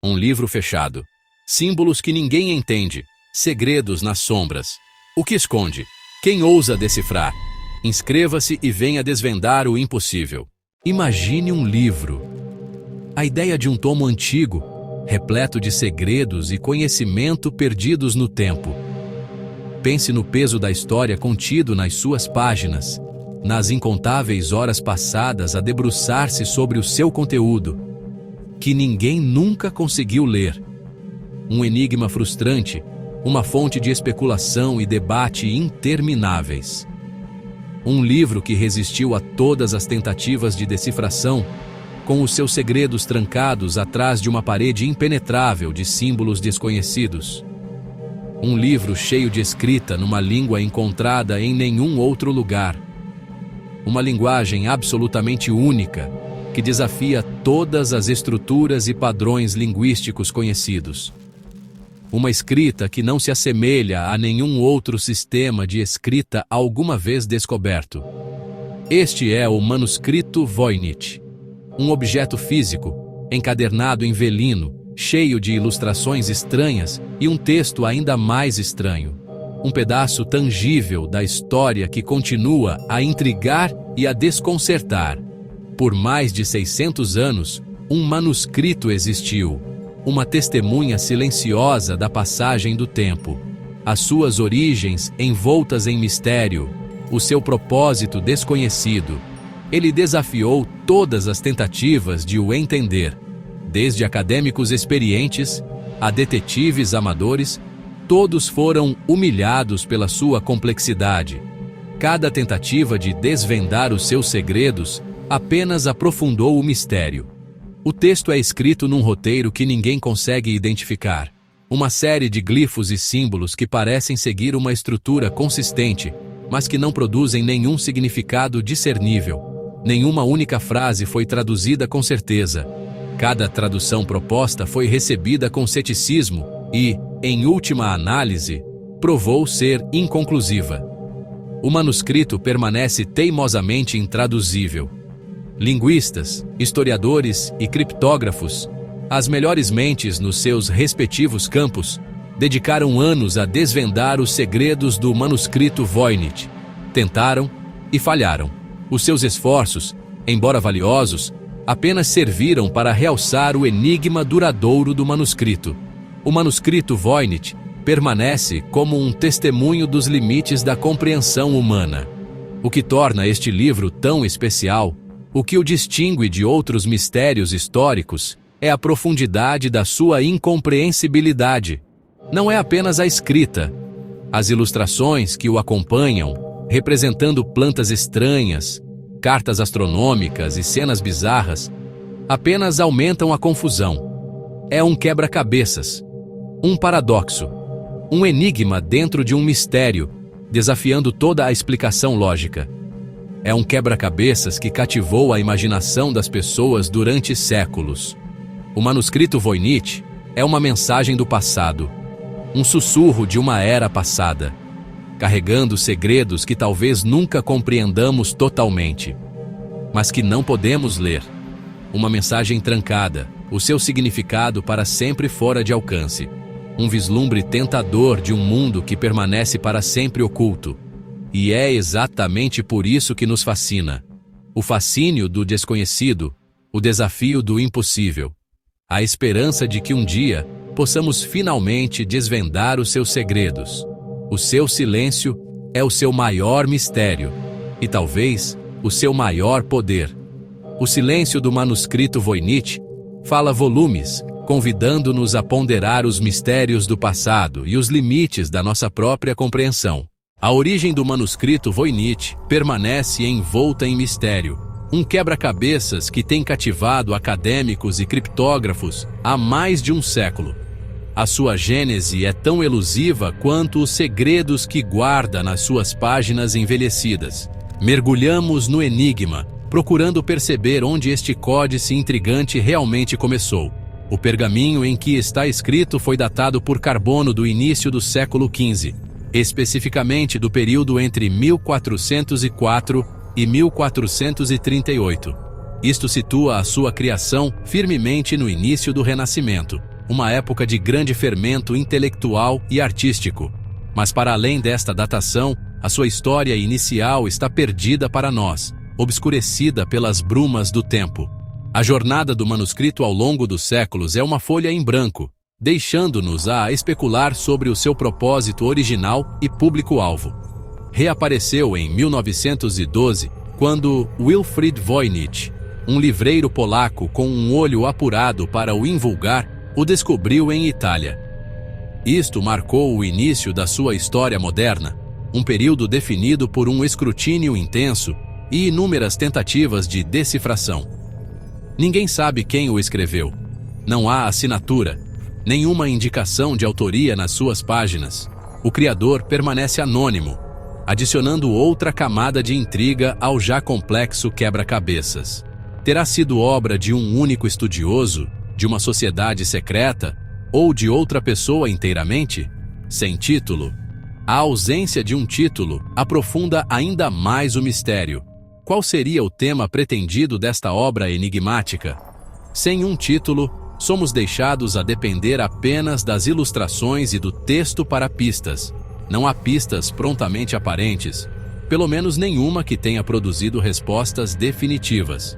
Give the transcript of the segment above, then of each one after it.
Um livro fechado. Símbolos que ninguém entende. Segredos nas sombras. O que esconde? Quem ousa decifrar? Inscreva-se e venha desvendar o impossível. Imagine um livro. A ideia de um tomo antigo, repleto de segredos e conhecimento perdidos no tempo. Pense no peso da história contido nas suas páginas, nas incontáveis horas passadas a debruçar-se sobre o seu conteúdo, que ninguém nunca conseguiu ler. Um enigma frustrante, uma fonte de especulação e debate intermináveis. Um livro que resistiu a todas as tentativas de decifração, com os seus segredos trancados atrás de uma parede impenetrável de símbolos desconhecidos. Um livro cheio de escrita numa língua encontrada em nenhum outro lugar. Uma linguagem absolutamente única, que desafia todas as estruturas e padrões linguísticos conhecidos. Uma escrita que não se assemelha a nenhum outro sistema de escrita alguma vez descoberto. Este é o manuscrito Voynich, um objeto físico, encadernado em velino, cheio de ilustrações estranhas e um texto ainda mais estranho. Um pedaço tangível da história que continua a intrigar e a desconcertar. Por mais de 600 anos, um manuscrito existiu, uma testemunha silenciosa da passagem do tempo, as suas origens envoltas em mistério, o seu propósito desconhecido. Ele desafiou todas as tentativas de o entender, desde acadêmicos experientes a detetives amadores, todos foram humilhados pela sua complexidade. Cada tentativa de desvendar os seus segredos apenas aprofundou o mistério. O texto é escrito num roteiro que ninguém consegue identificar. Uma série de glifos e símbolos que parecem seguir uma estrutura consistente, mas que não produzem nenhum significado discernível. Nenhuma única frase foi traduzida com certeza. Cada tradução proposta foi recebida com ceticismo e, em última análise, provou ser inconclusiva. O manuscrito permanece teimosamente intraduzível. Linguistas, historiadores e criptógrafos, as melhores mentes nos seus respectivos campos, dedicaram anos a desvendar os segredos do manuscrito Voynich. Tentaram e falharam. Os seus esforços, embora valiosos, apenas serviram para realçar o enigma duradouro do manuscrito. O manuscrito Voynich permanece como um testemunho dos limites da compreensão humana. O que torna este livro tão especial, o que o distingue de outros mistérios históricos, é a profundidade da sua incompreensibilidade. Não é apenas a escrita. As ilustrações que o acompanham, representando plantas estranhas, cartas astronômicas e cenas bizarras, apenas aumentam a confusão. É um quebra-cabeças, um paradoxo, um enigma dentro de um mistério, desafiando toda a explicação lógica. É um quebra-cabeças que cativou a imaginação das pessoas durante séculos. O manuscrito Voynich é uma mensagem do passado, um sussurro de uma era passada, carregando segredos que talvez nunca compreendamos totalmente, mas que não podemos ler. Uma mensagem trancada, o seu significado para sempre fora de alcance. Um vislumbre tentador de um mundo que permanece para sempre oculto. E é exatamente por isso que nos fascina. O fascínio do desconhecido, o desafio do impossível. A esperança de que um dia possamos finalmente desvendar os seus segredos. O seu silêncio é o seu maior mistério e talvez o seu maior poder. O silêncio do manuscrito Voynich fala volumes, convidando-nos a ponderar os mistérios do passado e os limites da nossa própria compreensão. A origem do manuscrito Voynich permanece envolta em mistério, um quebra-cabeças que tem cativado acadêmicos e criptógrafos há mais de um século. A sua gênese é tão elusiva quanto os segredos que guarda nas suas páginas envelhecidas. Mergulhamos no enigma, procurando perceber onde este códice intrigante realmente começou. O pergaminho em que está escrito foi datado por carbono do início do século XV, especificamente do período entre 1404 e 1438. Isto situa a sua criação firmemente no início do Renascimento. uma época de grande fermento intelectual e artístico. Mas para além desta datação, a sua história inicial está perdida para nós, obscurecida pelas brumas do tempo. A jornada do manuscrito ao longo dos séculos é uma folha em branco, deixando-nos a especular sobre o seu propósito original e público-alvo. Reapareceu em 1912, quando Wilfrid Voynich, um livreiro polaco com um olho apurado para o invulgar, o descobriu em Itália. Isto marcou o início da sua história moderna, um período definido por um escrutínio intenso e inúmeras tentativas de decifração. Ninguém sabe quem o escreveu. Não há assinatura, nenhuma indicação de autoria nas suas páginas. O criador permanece anônimo, adicionando outra camada de intriga ao já complexo quebra-cabeças. Terá sido obra de um único estudioso, de uma sociedade secreta, ou de outra pessoa inteiramente? Sem título. A ausência de um título aprofunda ainda mais o mistério. Qual seria o tema pretendido desta obra enigmática? Sem um título, somos deixados a depender apenas das ilustrações e do texto para pistas. Não há pistas prontamente aparentes, pelo menos nenhuma que tenha produzido respostas definitivas.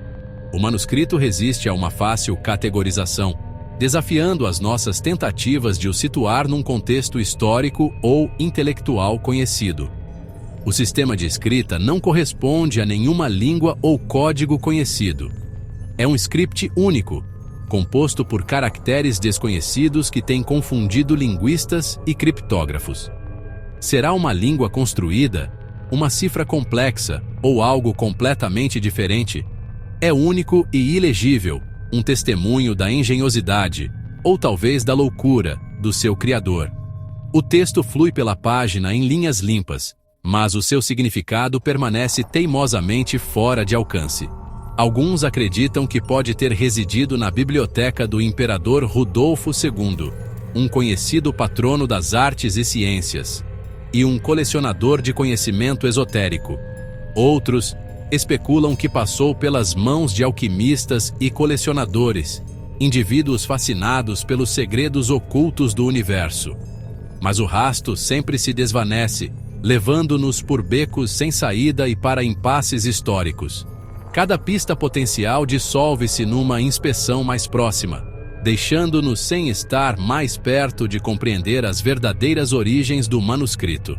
O manuscrito resiste a uma fácil categorização, desafiando as nossas tentativas de o situar num contexto histórico ou intelectual conhecido. O sistema de escrita não corresponde a nenhuma língua ou código conhecido. É um script único, composto por caracteres desconhecidos que têm confundido linguistas e criptógrafos. Será uma língua construída, uma cifra complexa ou algo completamente diferente? É único e ilegível, um testemunho da engenhosidade, ou talvez da loucura, do seu criador. O texto flui pela página em linhas limpas, mas o seu significado permanece teimosamente fora de alcance. Alguns acreditam que pode ter residido na biblioteca do imperador Rudolfo II, um conhecido patrono das artes e ciências, e um colecionador de conhecimento esotérico. Outros especulam que passou pelas mãos de alquimistas e colecionadores, indivíduos fascinados pelos segredos ocultos do universo. Mas o rasto sempre se desvanece, levando-nos por becos sem saída e para impasses históricos. Cada pista potencial dissolve-se numa inspeção mais próxima, deixando-nos sem estar mais perto de compreender as verdadeiras origens do manuscrito.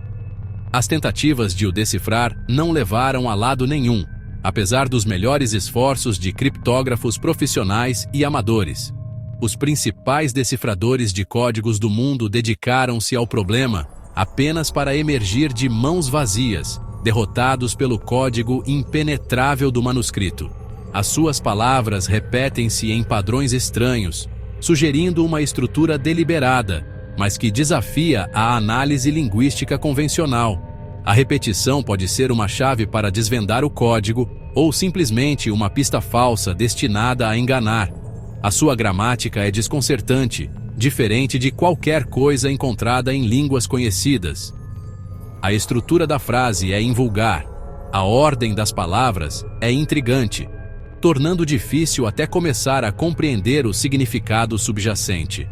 As tentativas de o decifrar não levaram a lado nenhum, apesar dos melhores esforços de criptógrafos profissionais e amadores. Os principais decifradores de códigos do mundo dedicaram-se ao problema apenas para emergir de mãos vazias, derrotados pelo código impenetrável do manuscrito. As suas palavras repetem-se em padrões estranhos, sugerindo uma estrutura deliberada, mas que desafia a análise linguística convencional. A repetição pode ser uma chave para desvendar o código, ou simplesmente uma pista falsa destinada a enganar. A sua gramática é desconcertante, diferente de qualquer coisa encontrada em línguas conhecidas. A estrutura da frase é invulgar. A ordem das palavras é intrigante, tornando difícil até começar a compreender o significado subjacente.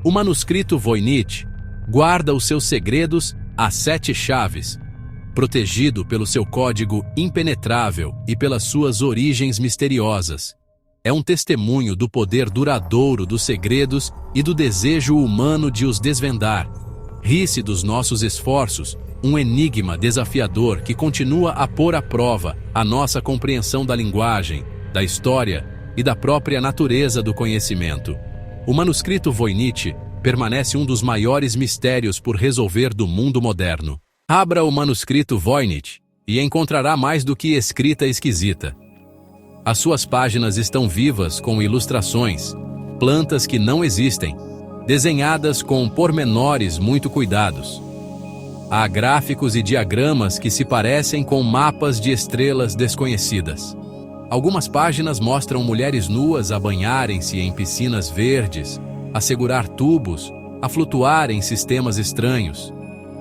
O manuscrito Voynich guarda os seus segredos a 7 chaves, protegido pelo seu código impenetrável e pelas suas origens misteriosas. É um testemunho do poder duradouro dos segredos e do desejo humano de os desvendar. Ri-se dos nossos esforços, um enigma desafiador que continua a pôr à prova a nossa compreensão da linguagem, da história e da própria natureza do conhecimento. O manuscrito Voynich permanece um dos maiores mistérios por resolver do mundo moderno. Abra o manuscrito Voynich e encontrará mais do que escrita esquisita. As suas páginas estão vivas com ilustrações, plantas que não existem, desenhadas com pormenores muito cuidados. Há gráficos e diagramas que se parecem com mapas de estrelas desconhecidas. Algumas páginas mostram mulheres nuas a banharem-se em piscinas verdes, a segurar tubos, a flutuar em sistemas estranhos.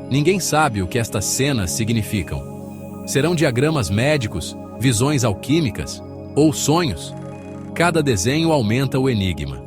Ninguém sabe o que estas cenas significam. Serão diagramas médicos, visões alquímicas ou sonhos? Cada desenho aumenta o enigma.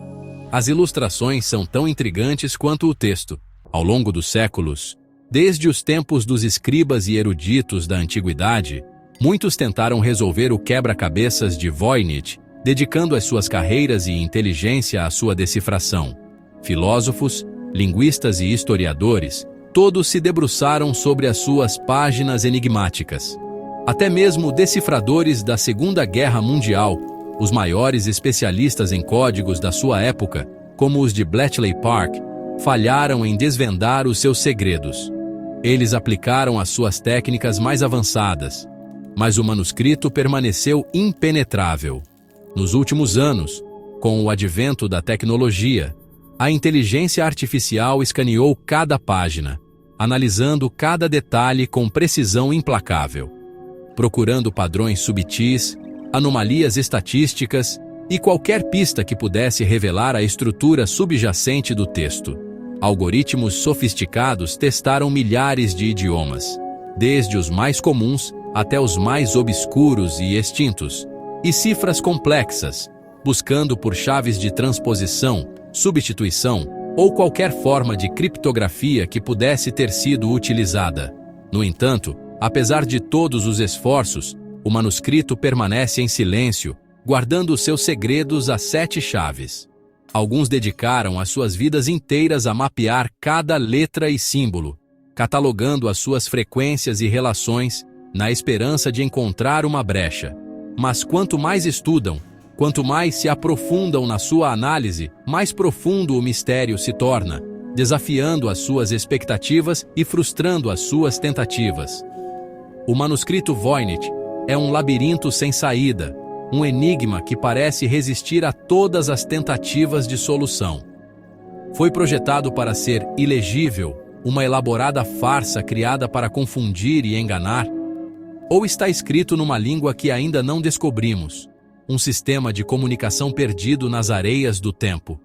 As ilustrações são tão intrigantes quanto o texto. Ao longo dos séculos, desde os tempos dos escribas e eruditos da antiguidade, muitos tentaram resolver o quebra-cabeças de Voynich, dedicando as suas carreiras e inteligência à sua decifração. Filósofos, linguistas e historiadores, todos se debruçaram sobre as suas páginas enigmáticas. Até mesmo decifradores da Segunda Guerra Mundial, os maiores especialistas em códigos da sua época, como os de Bletchley Park, falharam em desvendar os seus segredos. Eles aplicaram as suas técnicas mais avançadas, mas o manuscrito permaneceu impenetrável. Nos últimos anos, com o advento da tecnologia, a inteligência artificial escaneou cada página, analisando cada detalhe com precisão implacável, procurando padrões subtis, anomalias estatísticas e qualquer pista que pudesse revelar a estrutura subjacente do texto. Algoritmos sofisticados testaram milhares de idiomas, desde os mais comuns até os mais obscuros e extintos, e cifras complexas, buscando por chaves de transposição, substituição ou qualquer forma de criptografia que pudesse ter sido utilizada. No entanto, apesar de todos os esforços, o manuscrito permanece em silêncio, guardando seus segredos a 7 chaves. Alguns dedicaram as suas vidas inteiras a mapear cada letra e símbolo, catalogando as suas frequências e relações, na esperança de encontrar uma brecha. Mas quanto mais estudam, quanto mais se aprofundam na sua análise, mais profundo o mistério se torna, desafiando as suas expectativas e frustrando as suas tentativas. O manuscrito Voynich é um labirinto sem saída, um enigma que parece resistir a todas as tentativas de solução. Foi projetado para ser ilegível, uma elaborada farsa criada para confundir e enganar? Ou está escrito numa língua que ainda não descobrimos, um sistema de comunicação perdido nas areias do tempo?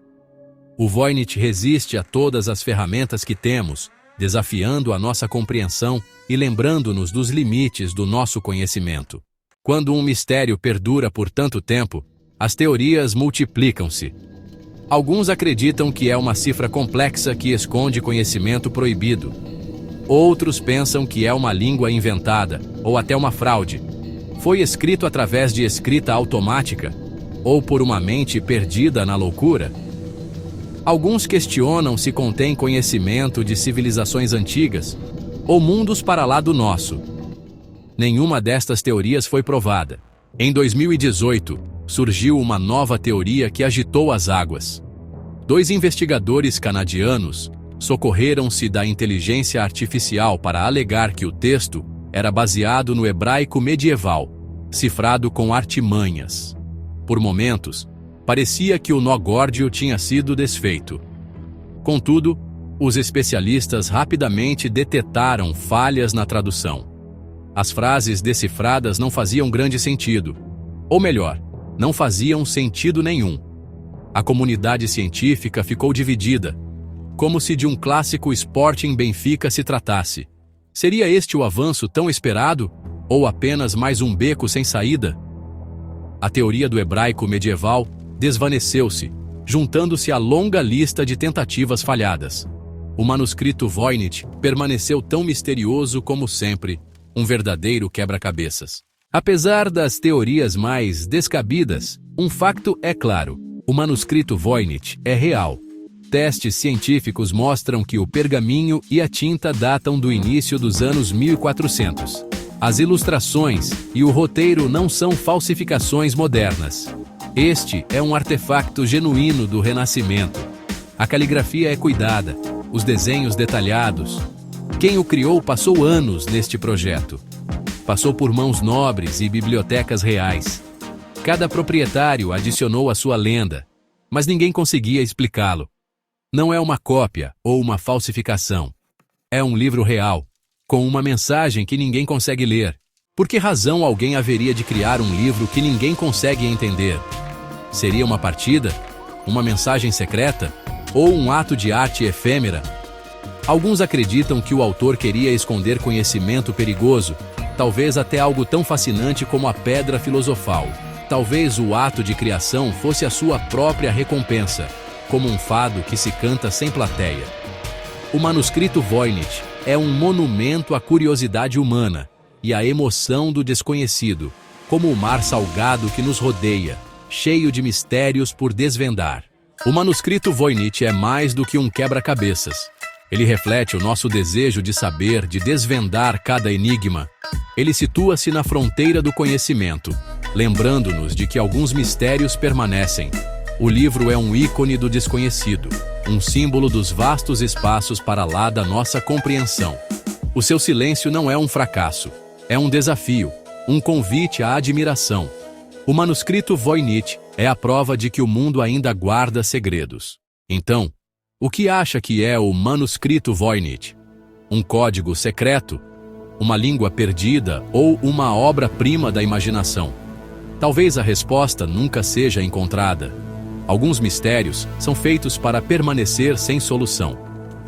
O Voynich resiste a todas as ferramentas que temos, desafiando a nossa compreensão e lembrando-nos dos limites do nosso conhecimento. Quando um mistério perdura por tanto tempo, as teorias multiplicam-se. Alguns acreditam que é uma cifra complexa que esconde conhecimento proibido. Outros pensam que é uma língua inventada, ou até uma fraude. Foi escrito através de escrita automática, ou por uma mente perdida na loucura. Alguns questionam se contém conhecimento de civilizações antigas, ou mundos para lá do nosso. Nenhuma destas teorias foi provada. Em 2018, surgiu uma nova teoria que agitou as águas. 2 investigadores canadianos socorreram-se da inteligência artificial para alegar que o texto era baseado no hebraico medieval, cifrado com artimanhas. Por momentos, parecia que o nó górdio tinha sido desfeito. Contudo, os especialistas rapidamente detetaram falhas na tradução. As frases decifradas não faziam grande sentido. Ou melhor, não faziam sentido nenhum. A comunidade científica ficou dividida, como se de um clássico Sporting Benfica se tratasse. Seria este o avanço tão esperado, ou apenas mais um beco sem saída? A teoria do hebraico medieval desvaneceu-se, juntando-se à longa lista de tentativas falhadas. O manuscrito Voynich permaneceu tão misterioso como sempre, um verdadeiro quebra-cabeças. Apesar das teorias mais descabidas, um facto é claro: o manuscrito Voynich é real. Testes científicos mostram que o pergaminho e a tinta datam do início dos anos 1400. As ilustrações e o roteiro não são falsificações modernas. Este é um artefacto genuíno do Renascimento. A caligrafia é cuidada, os desenhos detalhados. Quem o criou passou anos neste projeto. Passou por mãos nobres e bibliotecas reais. Cada proprietário adicionou a sua lenda, mas ninguém conseguia explicá-lo. Não é uma cópia ou uma falsificação. É um livro real, com uma mensagem que ninguém consegue ler. Por que razão alguém haveria de criar um livro que ninguém consegue entender? Seria uma partida? Uma mensagem secreta? Ou um ato de arte efêmera? Alguns acreditam que o autor queria esconder conhecimento perigoso, talvez até algo tão fascinante como a pedra filosofal. Talvez o ato de criação fosse a sua própria recompensa. como um fado que se canta sem plateia. O manuscrito Voynich é um monumento à curiosidade humana e à emoção do desconhecido, como o mar salgado que nos rodeia, cheio de mistérios por desvendar. O manuscrito Voynich é mais do que um quebra-cabeças. Ele reflete o nosso desejo de saber, de desvendar cada enigma. Ele situa-se na fronteira do conhecimento, lembrando-nos de que alguns mistérios permanecem. O livro é um ícone do desconhecido, um símbolo dos vastos espaços para lá da nossa compreensão. O seu silêncio não é um fracasso, é um desafio, um convite à admiração. O manuscrito Voynich é a prova de que o mundo ainda guarda segredos. Então, o que acha que é o manuscrito Voynich? Um código secreto? Uma língua perdida ou uma obra-prima da imaginação? Talvez a resposta nunca seja encontrada. Alguns mistérios são feitos para permanecer sem solução.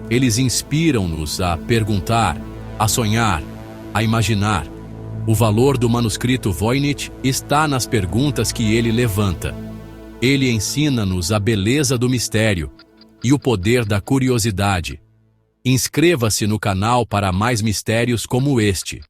Eles inspiram-nos a perguntar, a sonhar, a imaginar. O valor do manuscrito Voynich está nas perguntas que ele levanta. Ele ensina-nos a beleza do mistério e o poder da curiosidade. Inscreva-se no canal para mais mistérios como este.